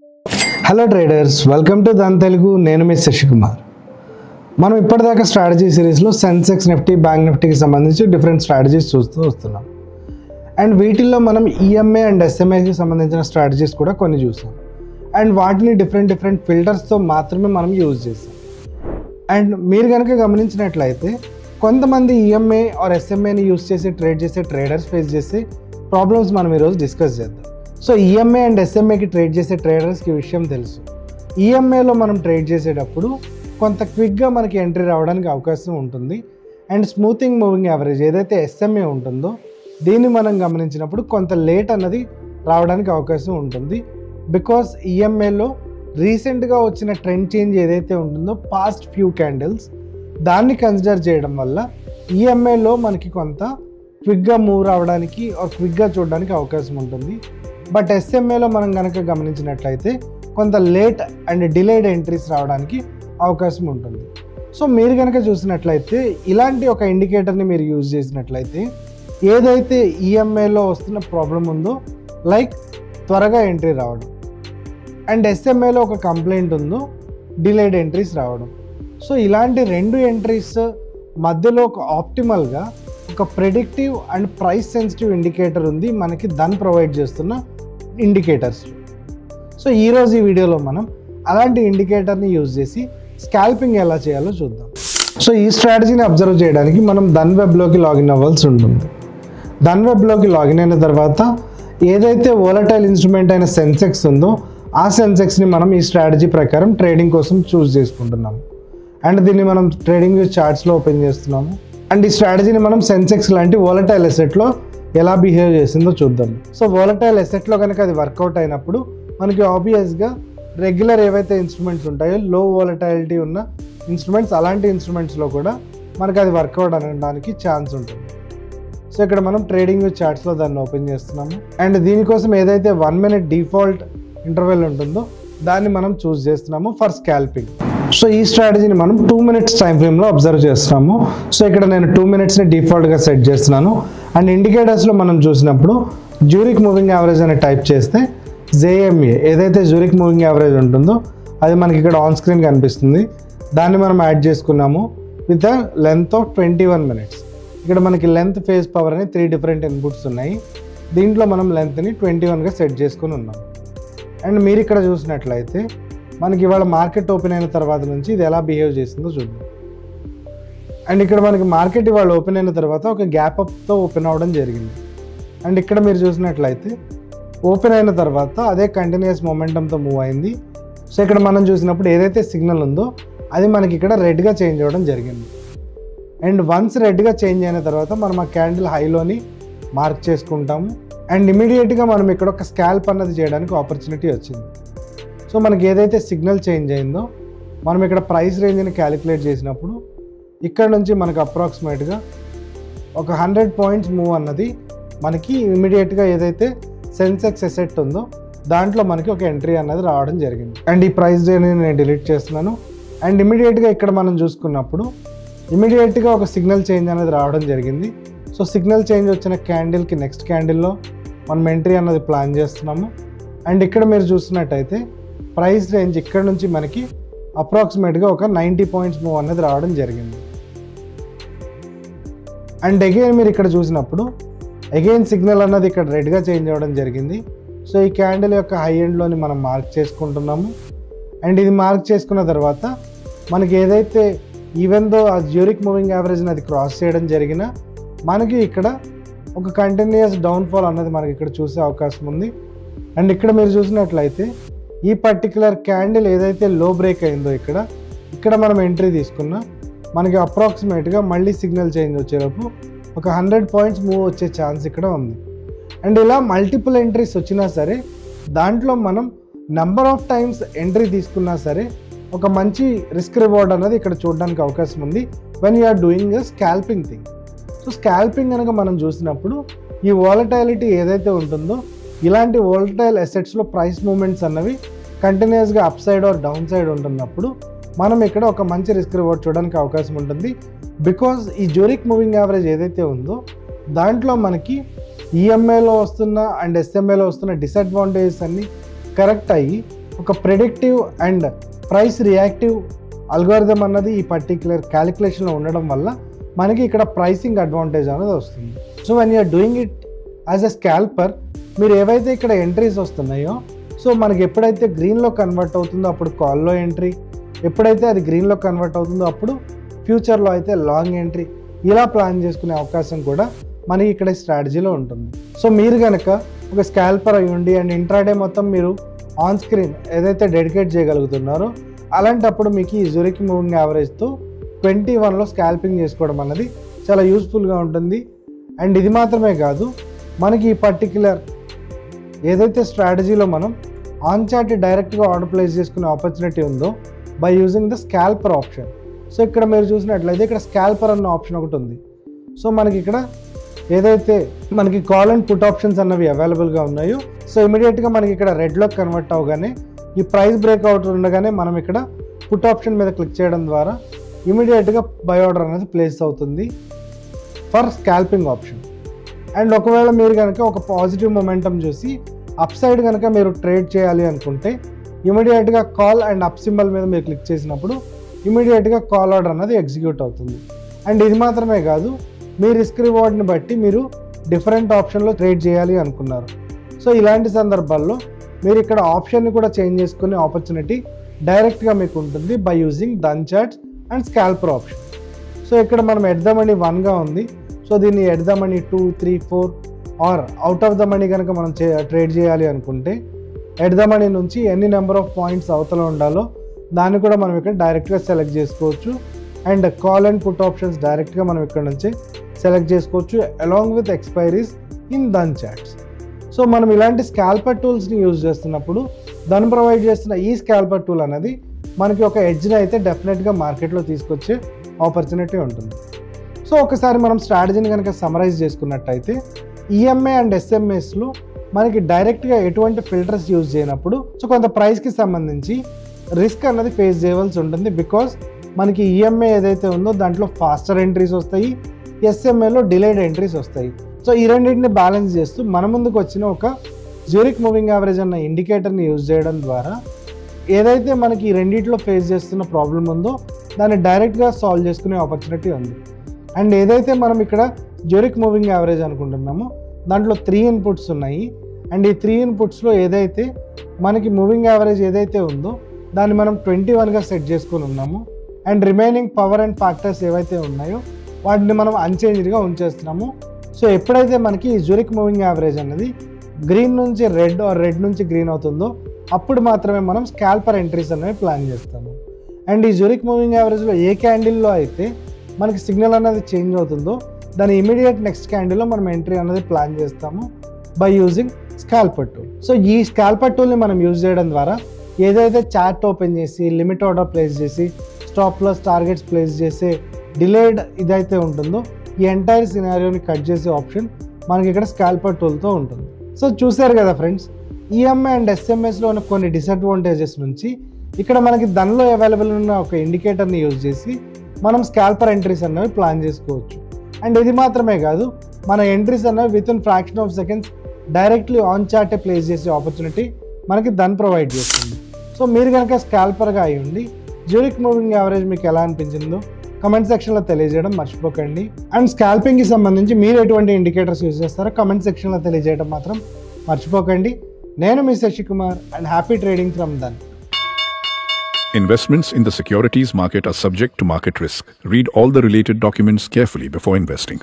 Hello traders, welcome to దాన్ తెలుగు. నేను మీ శశికుమార్. మనం ఇప్పటిదాకా స్ట్రాటజీ సిరీస్లో సెన్సెక్స్, నిఫ్టీ, బ్యాంక్ నిఫ్టీకి సంబంధించి డిఫరెంట్ స్ట్రాటజీస్ చూస్తూ వస్తున్నాం. అండ్ వీటిల్లో మనం ఈఎంఏ అండ్ ఎస్ఎంఏకి సంబంధించిన స్ట్రాటజీస్ కూడా కొన్ని చూసాం. అండ్ వాటిని డిఫరెంట్ ఫిల్టర్స్తో మాత్రమే మనం యూజ్ చేసాం. అండ్ మీరు కనుక గమనించినట్లయితే కొంతమంది ఈఎంఏ ఆర్ ఎస్ఎంఏని యూజ్ చేసి ట్రేడ్ చేసే ట్రేడర్స్ ఫేస్ చేసే ప్రాబ్లమ్స్ మనం ఈరోజు డిస్కస్ చేద్దాం. సో ఈఎంఏ అండ్ ఎస్ఎంఏకి ట్రేడ్ చేసే ట్రేడర్స్కి విషయం తెలుసు. ఈఎంఏలో మనం ట్రేడ్ చేసేటప్పుడు కొంత క్విక్గా మనకి ఎంట్రీ రావడానికి అవకాశం ఉంటుంది. అండ్ స్మూతింగ్ మూవింగ్ యావరేజ్ ఏదైతే ఎస్ఎంఏ ఉంటుందో దీన్ని మనం గమనించినప్పుడు కొంత లేట్ అన్నది రావడానికి అవకాశం ఉంటుంది. బికాస్ ఈఎంఏలో రీసెంట్గా వచ్చిన ట్రెండ్ చేంజ్ ఏదైతే ఉంటుందో పాస్ట్ ఫ్యూ క్యాండిల్స్ దాన్ని కన్సిడర్ చేయడం వల్ల ఈఎంఏలో మనకి కొంత క్విక్గా మూవ్ రావడానికి క్విక్గా చూడడానికి అవకాశం ఉంటుంది. బట్ ఎస్ఎంఏలో మనం కనుక గమనించినట్లయితే కొంత లేట్ అండ్ డిలేడ్ ఎంట్రీస్ రావడానికి అవకాశం ఉంటుంది. సో మీరు కనుక చూసినట్లయితే ఇలాంటి ఒక ఇండికేటర్ని మీరు యూజ్ చేసినట్లయితే ఏదైతే ఈఎంఏలో వస్తున్న ప్రాబ్లం ఉందో లైక్ త్వరగా ఎంట్రీ రావడం, అండ్ ఎస్ఎంఏలో ఒక కంప్లైంట్ ఉందో డిలేడ్ ఎంట్రీస్ రావడం. సో ఇలాంటి రెండు ఎంట్రీస్ మధ్యలో ఒక ఆప్టిమల్గా ఒక predictive and price sensitive indicator ఉంది మనకి దాన్ని ప్రొవైడ్ చేస్తున్న ఇండికేటర్స్. సో ఈరోజు ఈ వీడియోలో మనం అలాంటి ఇండికేటర్ని యూజ్ చేసి స్కాల్పింగ్ ఎలా చేయాలో చూద్దాం. సో ఈ స్ట్రాటజీని అబ్జర్వ్ చేయడానికి మనం ధన్ వెబ్లోకి లాగిన్ అవ్వాల్సి ఉంటుంది. ధన్ వెబ్లోకి లాగిన్ అయిన తర్వాత ఏదైతే వోలటైల్ ఇన్స్ట్రుమెంట్ అయిన సెన్సెక్స్ ఉందో ఆ సెన్సెక్స్ని మనం ఈ స్ట్రాటజీ ప్రకారం ట్రేడింగ్ కోసం చూస్ చేసుకుంటున్నాము. అండ్ దీన్ని మనం ట్రేడింగ్ చార్ట్స్లో ఓపెన్ చేస్తున్నాము. అండ్ ఈ స్ట్రాటజీని మనం సెన్సెక్స్ లాంటి వోలటైల్ ఎసెట్లో ఎలా బిహేవ్ చేసిందో చూద్దాం. సో వోలటైల్ ఎసెట్లో కనుక అది వర్కౌట్ అయినప్పుడు మనకి ఆబ్వియస్గా రెగ్యులర్ ఏవైతే ఇన్స్ట్రుమెంట్స్ ఉంటాయో లో వోలటైలిటీ ఉన్న ఇన్స్ట్రుమెంట్స్ అలాంటి ఇన్స్ట్రుమెంట్స్లో కూడా మనకి అది వర్కౌట్ అనడానికి ఛాన్స్ ఉంటుంది. సో ఇక్కడ మనం ట్రేడింగ్ చార్ట్స్లో దాన్ని ఓపెన్ చేస్తున్నాము. అండ్ దీనికోసం ఏదైతే 1 minute డిఫాల్ట్ ఇంటర్వెల్ ఉంటుందో దాన్ని మనం చూస్ చేస్తున్నాము ఫర్ స్కాల్పింగ్. సో ఈ స్ట్రాటజీని మనం 2 minutes టైం ఫ్రేమ్లో అబ్జర్వ్ చేస్తున్నాము. సో ఇక్కడ నేను 2 minutesని డిఫాల్ట్గా సెట్ చేస్తున్నాను. అండ్ ఇండికేటర్స్లో మనం చూసినప్పుడు జ్యూరిక్ మూవింగ్ యావరేజ్ అని టైప్ చేస్తే జేఎంఏ ఏదైతే జ్యూరిక్ మూవింగ్ యావరేజ్ ఉంటుందో అది మనకి ఇక్కడ ఆన్ స్క్రీన్ కనిపిస్తుంది. దాన్ని మనం యాడ్ చేసుకున్నాము with the length of 21 minutes. ఇక్కడ మనకి లెంత్, ఫేజ్, పవర్ అని 3 different ఇన్పుట్స్ ఉన్నాయి. దీంట్లో మనం లెంత్ని 21గా సెట్ చేసుకుని ఉన్నాం. అండ్ మీరు ఇక్కడ చూసినట్లయితే మనకి ఇవాళ మార్కెట్ ఓపెన్ అయిన తర్వాత నుంచి ఇది ఎలా బిహేవ్ చేసిందో చూద్దాం. అండ్ ఇక్కడ మనకి మార్కెట్ ఇవాళ ఓపెన్ అయిన తర్వాత ఒక గ్యాప్ అప్తో ఓపెన్ అవ్వడం జరిగింది. అండ్ ఇక్కడ మీరు చూసినట్లయితే ఓపెన్ అయిన తర్వాత అదే కంటిన్యూస్ మొమెంటంతో మూవ్ అయింది. సో ఇక్కడ మనం చూసినప్పుడు ఏదైతే సిగ్నల్ ఉందో అది మనకి ఇక్కడ రెడ్గా చేంజ్ అవ్వడం జరిగింది. అండ్ వన్స్ రెడ్గా చేంజ్ అయిన తర్వాత మనం ఆ క్యాండిల్ హైలోని మార్క్ చేసుకుంటాము. అండ్ ఇమీడియట్గా మనం ఇక్కడ ఒక స్కాల్ప్ అన్నది చేయడానికి ఆపర్చునిటీ వచ్చింది. సో మనకి ఏదైతే సిగ్నల్ చేంజ్ అయిందో మనం ఇక్కడ ప్రైస్ రేంజ్ని క్యాలిక్యులేట్ చేసినప్పుడు ఇక్కడ నుంచి మనకు అప్రాక్సిమేట్గా ఒక 100 points మూవ్ అన్నది మనకి ఇమీడియట్గా ఏదైతే సెన్సెక్స్ ఎసెట్ ఉందో దాంట్లో మనకి ఒక ఎంట్రీ అన్నది రావడం జరిగింది. అండ్ ఈ ప్రైస్ రేంజ్ని నేను డిలీట్ చేస్తున్నాను. అండ్ ఇమీడియట్గా ఇక్కడ మనం చూసుకున్నప్పుడు ఇమీడియట్గా ఒక సిగ్నల్ చేంజ్ అనేది రావడం జరిగింది. సో సిగ్నల్ చేంజ్ వచ్చిన క్యాండిల్కి నెక్స్ట్ క్యాండిల్లో మనం ఎంట్రీ అన్నది ప్లాన్ చేస్తున్నాము. అండ్ ఇక్కడ మీరు చూసినట్టయితే ప్రైస్ రేంజ్ ఇక్కడ నుంచి మనకి అప్రాక్సిమేట్గా ఒక 90 points మూవ్ అనేది రావడం జరిగింది. అండ్ అగైన్ మీరు ఇక్కడ చూసినప్పుడు అగైన్ సిగ్నల్ అన్నది ఇక్కడ రెడ్గా చేంజ్ అవ్వడం జరిగింది. సో ఈ క్యాండిల్ యొక్క హై ఎండ్లోని మనం మార్క్ చేసుకుంటున్నాము. అండ్ ఇది మార్క్ చేసుకున్న తర్వాత మనకి ఏదైతే ఈవెన్ దో ఆ జ్యూరిక్ మూవింగ్ యావరేజ్ని అది క్రాస్ చేయడం జరిగినా మనకి ఇక్కడ ఒక కంటిన్యూస్ డౌన్ఫాల్ అన్నది మనకి ఇక్కడ చూసే అవకాశం ఉంది. అండ్ ఇక్కడ మీరు చూసినట్లయితే ఈ పర్టికులర్ క్యాండిల్ ఏదైతే లో బ్రేక్ అయిందో ఇక్కడ మనం ఎంట్రీ తీసుకున్నా మనకి అప్రాక్సిమేట్గా మళ్ళీ సిగ్నల్ చేంజ్ వచ్చేటప్పుడు ఒక 100 points మూవ్ వచ్చే ఛాన్స్ ఇక్కడ ఉంది. అండ్ ఇలా మల్టిపుల్ ఎంట్రీస్ వచ్చినా సరే దాంట్లో మనం నెంబర్ ఆఫ్ టైమ్స్ ఎంట్రీ తీసుకున్నా సరే ఒక మంచి రిస్క్ రివార్డ్ అనేది ఇక్కడ చూడడానికి అవకాశం ఉంది when you are doing a scalping thing. So scalping కనుక మనం చూసినప్పుడు ఈ వాలటైలిటీ ఏదైతే ఉంటుందో ఇలాంటి వాలటైల్ అసెట్స్లో ప్రైస్ మూమెంట్స్ అన్నవి కంటిన్యూస్గా upside or downside ఉంటున్నప్పుడు మనం ఇక్కడ ఒక మంచి రిస్క్ రివార్డ్ చూడడానికి అవకాశం ఉంటుంది. బికాజ్ ఈ జ్యూరిక్ మూవింగ్ యావరేజ్ ఏదైతే ఉందో దాంట్లో మనకి ఈఎంఐలో వస్తున్న అండ్ ఎస్ఎంఐలో వస్తున్న డిసడ్వాంటేజెస్ అన్నీ కరెక్ట్ అయ్యి ఒక predictive and price reactive algorithm అన్నది ఈ పర్టిక్యులర్ క్యాలిక్యులేషన్లో ఉండడం వల్ల మనకి ఇక్కడ ప్రైసింగ్ అడ్వాంటేజ్ అనేది వస్తుంది. So when you're doing it as a scalper, మీరు ఏవైతే ఇక్కడ ఎంట్రీస్ వస్తున్నాయో, సో మనకి ఎప్పుడైతే గ్రీన్లో కన్వర్ట్ అవుతుందో అప్పుడు కాల్లో ఎంట్రీ, ఎప్పుడైతే అది గ్రీన్లో కన్వర్ట్ అవుతుందో అప్పుడు ఫ్యూచర్లో అయితే లాంగ్ ఎంట్రీ, ఇలా ప్లాన్ చేసుకునే అవకాశం కూడా మనకి ఇక్కడ స్ట్రాటజీలో ఉంటుంది. సో మీరు కనుక ఒక స్కాల్పర్ అయి ఉండి అండ్ ఇంట్రాడే మొత్తం మీరు ఆన్ స్క్రీన్ ఏదైతే డెడికేట్ చేయగలుగుతున్నారో, అలాంటప్పుడు మీకు ఈ జూరిక్ మూవింగ్ యావరేజ్తో 21లో స్కాల్పింగ్ చేసుకోవడం అన్నది చాలా యూస్ఫుల్గా ఉంటుంది. అండ్ ఇది మాత్రమే కాదు, మనకి ఈ పర్టిక్యులర్ ఏదైతే స్ట్రాటజీలో మనం ఆన్ చార్ట్ డైరెక్ట్గా ఆర్డర్ ప్లేస్ చేసుకునే ఆపర్చునిటీ ఉందో by using the స్కాల్పర్ option. So ఇక్కడ మీరు చూసినట్లయితే ఇక్కడ స్కాల్పర్ అన్న ఆప్షన్ ఒకటి ఉంది. సో మనకి ఇక్కడ ఏదైతే మనకి కాల్ అండ్ పుట్ ఆప్షన్స్ అన్నవి అవైలబుల్గా ఉన్నాయో, సో ఇమీడియట్గా మనకి ఇక్కడ రెడ్లో కన్వర్ట్ అవగానే ఈ ప్రైస్ బ్రేక్అవుట్ ఉండగానే మనం ఇక్కడ పుట్ ఆప్షన్ మీద క్లిక్ చేయడం ద్వారా ఇమీడియట్గా బై ఆర్డర్ అనేది ప్లేస్ అవుతుంది ఫర్ స్కాల్పింగ్ ఆప్షన్. అండ్ ఒకవేళ మీరు కనుక ఒక పాజిటివ్ మొమెంటం చూసి అప్ సైడ్ కనుక మీరు ట్రేడ్ చేయాలి అనుకుంటే ఇమీడియట్గా కాల్ అండ్ అప్ సింబల్ మీద మీరు క్లిక్ చేసినప్పుడు ఇమీడియట్గా కాల్ ఆర్డర్ అనేది ఎగ్జిక్యూట్ అవుతుంది. అండ్ ఇది మాత్రమే కాదు, మీ రిస్క్ రివార్డ్ని బట్టి మీరు డిఫరెంట్ ఆప్షన్లో ట్రేడ్ చేయాలి అనుకున్నారు. సో ఇలాంటి సందర్భాల్లో మీరు ఇక్కడ ఆప్షన్ని కూడా చేంజ్ చేసుకునే ఆపర్చునిటీ డైరెక్ట్గా మీకు ఉంటుంది by using done charts and scalper option. So ఇక్కడ మనం ఎట్ ద మనీ 1గా ఉంది. సో దీన్ని at the money 2, 3, 4 or out of the money కనుక మనం ట్రేడ్ చేయాలి అనుకుంటే ఎట్ ద మనీ నుంచి ఎన్ని నెంబర్ ఆఫ్ పాయింట్స్ అవతల ఉండాలో దాన్ని కూడా మనం ఇక్కడ డైరెక్ట్గా సెలెక్ట్ చేసుకోవచ్చు. And call and put options డైరెక్ట్గా మనం ఇక్కడ నుంచి సెలెక్ట్ చేసుకోవచ్చు along with expiries in done charts. So మనం ఇలాంటి స్కాల్పర్ టూల్స్ని యూజ్ చేస్తున్నప్పుడు దాన్ని ప్రొవైడ్ చేస్తున్న ఈ స్కాల్పర్ టూల్ అనేది మనకి ఒక ఎడ్జ్ని అయితే డెఫినెట్గా మార్కెట్లో తీసుకొచ్చే ఆపర్చునిటీ ఉంటుంది. సో ఒకసారి మనం స్ట్రాటజీని కనుక సమరైజ్ చేసుకున్నట్టయితే ఈఎంఏ అండ్ ఎస్ఎంఎస్లో మనకి డైరెక్ట్గా ఎటువంటి ఫిల్టర్స్ యూజ్ చేయనప్పుడు సో కొంత ప్రైస్కి సంబంధించి రిస్క్ అన్నది ఫేస్ చేయవలసి ఉంటుంది. బికాస్ మనకి ఈఎంఏ ఏదైతే ఉందో దాంట్లో ఫాస్టర్ ఎంట్రీస్ వస్తాయి, ఎస్ఎంఏలో డిలేడ్ ఎంట్రీస్ వస్తాయి. సో ఈ రెండింటిని బ్యాలెన్స్ చేస్తూ మన ముందుకు వచ్చిన ఒక జూరిక్ మూవింగ్ యావరేజ్ అన్న ఇండికేటర్ని యూజ్ చేయడం ద్వారా ఏదైతే మనకి ఈ రెండింటిలో ఫేస్ చేస్తున్న ప్రాబ్లం ఉందో దాన్ని డైరెక్ట్గా సాల్వ్ చేసుకునే ఆపర్చునిటీ ఉంది. అండ్ ఏదైతే మనం ఇక్కడ జూరిక్ మూవింగ్ యావరేజ్ అనుకుంటున్నామో దాంట్లో 3 ఇన్పుట్స్ ఉన్నాయి. అండ్ ఈ 3 ఇన్పుట్స్లో ఏదైతే మనకి మూవింగ్ యావరేజ్ ఏదైతే ఉందో దాన్ని మనం 21గా సెట్ చేసుకొని ఉన్నాము. And remaining power and factors ఏవైతే ఉన్నాయో వాటిని మనం అన్చేంజ్డ్గా ఉంచేస్తున్నాము. సో ఎప్పుడైతే మనకి ఈ జూరిక్ మూవింగ్ యావరేజ్ అన్నది గ్రీన్ నుంచి రెడ్ ఆర్ రెడ్ నుంచి గ్రీన్ అవుతుందో అప్పుడు మాత్రమే మనం స్కాల్పర్ ఎంట్రీస్ అనేవి ప్లాన్ చేస్తాము. అండ్ ఈ జూరిక్ మూవింగ్ యావరేజ్లో ఏ క్యాండిల్లో అయితే మనకి సిగ్నల్ అనేది చేంజ్ అవుతుందో దాని ఇమీడియట్ నెక్స్ట్ క్యాండిల్లో మనం ఎంట్రీ అనేది ప్లాన్ చేస్తాము బై యూజింగ్ స్కాల్పర్ టూల్. సో ఈ స్కాల్పర్ టూల్ని మనం యూజ్ చేయడం ద్వారా ఏదైతే చార్ట్ ఓపెన్ చేసి లిమిట్ ఆర్డర్ ప్లేస్ చేసి స్టాప్ లాస్ టార్గెట్స్ ప్లేస్ చేసే డిలేడ్ ఇదైతే ఉంటుందో ఈ ఎంటైర్ సినారియోని కట్ చేసే ఆప్షన్ మనకి ఇక్కడ స్కాల్పర్ టూల్తో ఉంటుంది. సో చూసారు కదా ఫ్రెండ్స్, ఈఎంఐ అండ్ ఎస్ఎంఎస్లో ఉన్న కొన్ని డిసడ్వాంటేజెస్ నుంచి ఇక్కడ మనకి దానిలో అవైలబుల్ ఉన్న ఒక ఇండికేటర్ని యూజ్ చేసి మనం స్కాల్పర్ ఎంట్రీస్ అన్నవి ప్లాన్ చేసుకోవచ్చు. అండ్ ఇది మాత్రమే కాదు, మన ఎంట్రీస్ అన్నవి within fraction of seconds directly on చార్టే ప్లేస్ చేసే ఆపర్చునిటీ మనకి దాన్ని ప్రొవైడ్ చేస్తుంది. సో మీరు కనుక స్కాల్పర్గా అయి ఉండి జూరిక్ మూవింగ్ యావరేజ్ మీకు ఎలా అనిపించిందో కమెంట్ సెక్షన్లో తెలియజేయడం మర్చిపోకండి. అండ్ స్కాల్పింగ్కి సంబంధించి మీరు ఎటువంటి ఇండికేటర్స్ యూజ్ చేస్తారో కమెంట్ సెక్షన్లో తెలియజేయడం మాత్రం మర్చిపోకండి. నేను మీ Shashikumar and happy trading from Dhan. Investments in the securities market are subject to market risk. Read all the related documents carefully before investing.